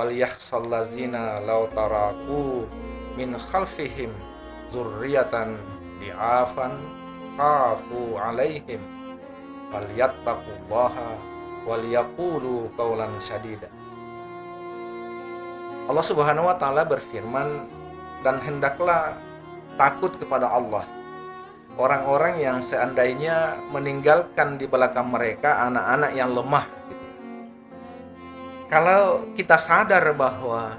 wal yakhshal ladzina law taraku min khalfihim dzurriyyatan di'afan khafu 'alaihim falyattaqullaha wal yaqulu qawlan sadida. Allah Subhanahu wa taala berfirman, dan hendaklah takut kepada Allah orang-orang yang seandainya meninggalkan di belakang mereka anak-anak yang lemah gitu. Kalau kita sadar bahwa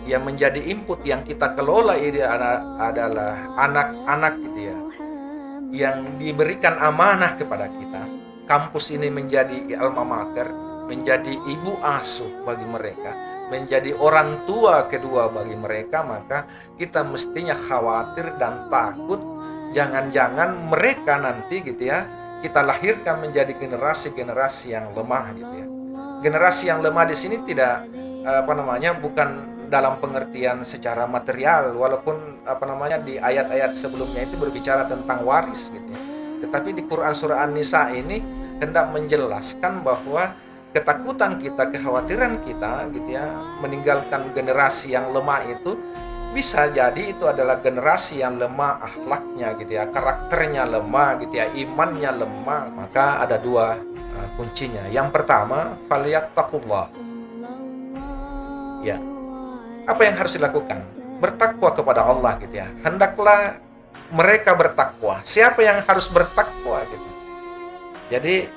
yang menjadi input yang kita kelola ini adalah anak-anak gitu ya, yang diberikan amanah kepada kita, kampus ini menjadi alma mater, menjadi ibu asuh bagi mereka, menjadi orang tua kedua bagi mereka, maka kita mestinya khawatir dan takut jangan-jangan mereka nanti gitu ya, kita lahirkan menjadi generasi-generasi yang lemah gitu ya. Generasi yang lemah di sini tidak bukan dalam pengertian secara material, walaupun di ayat-ayat sebelumnya itu berbicara tentang waris gitu ya. Tetapi di Quran surah An-Nisa ini hendak menjelaskan bahwa ketakutan kita, kekhawatiran kita gitu ya, meninggalkan generasi yang lemah itu bisa jadi itu adalah generasi yang lemah akhlaknya gitu ya, karakternya lemah gitu ya, imannya lemah. Maka ada dua kuncinya. Yang pertama, falyattaqullah. Ya. Apa yang harus dilakukan? Bertakwa kepada Allah gitu ya. Hendaklah mereka bertakwa. Siapa yang harus bertakwa gitu? Jadi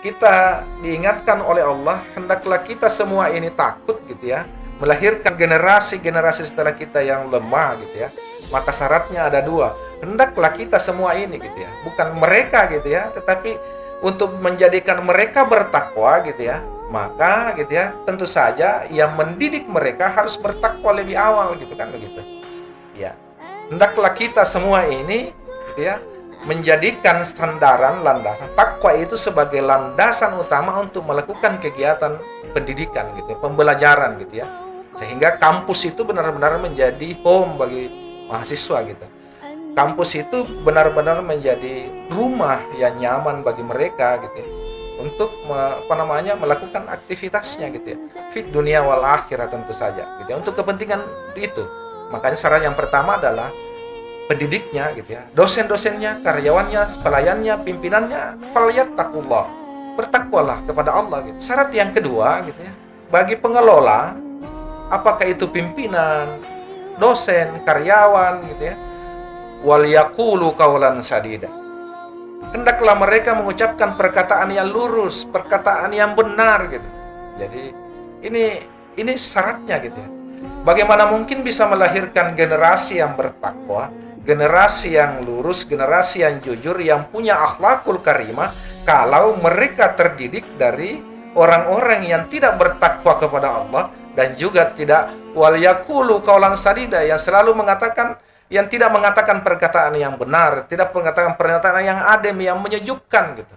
kita diingatkan oleh Allah, hendaklah kita semua ini takut gitu ya, melahirkan generasi-generasi setelah kita yang lemah gitu ya. Maka syaratnya ada dua. Hendaklah kita semua ini gitu ya, bukan mereka gitu ya, tetapi untuk menjadikan mereka bertakwa gitu ya. Maka gitu ya, tentu saja yang mendidik mereka harus bertakwa lebih awal gitu kan, begitu. Ya. Hendaklah kita semua ini gitu ya, menjadikan sandaran landasan takwa itu sebagai landasan utama untuk melakukan kegiatan pendidikan gitu, pembelajaran gitu ya. Sehingga kampus itu benar-benar menjadi home bagi mahasiswa gitu. Kampus itu benar-benar menjadi rumah yang nyaman bagi mereka gitu ya, untuk melakukan aktivitasnya gitu ya. Fit dunia wal akhirah tentu saja gitu ya, untuk kepentingan itu. Makanya syarat yang pertama adalah pendidiknya gitu ya, dosen-dosennya, karyawannya, pelayannya, pimpinannya, falyattaqullah, bertakwalah kepada Allah gitu. Syarat yang kedua gitu ya, bagi pengelola, apakah itu pimpinan, dosen, karyawan gitu ya, wal yaqulu qawlan sadida. Hendaklah mereka mengucapkan perkataan yang lurus, perkataan yang benar gitu. Jadi ini syaratnya gitu ya. Bagaimana mungkin bisa melahirkan generasi yang bertakwa, generasi yang lurus, generasi yang jujur, yang punya akhlakul karimah, kalau mereka terdidik dari orang-orang yang tidak bertakwa kepada Allah, dan juga tidak wal yaqulu qaulan sadida, yang selalu mengatakan, yang tidak mengatakan perkataan yang benar, tidak mengatakan perkataan yang adem, yang menyejukkan gitu.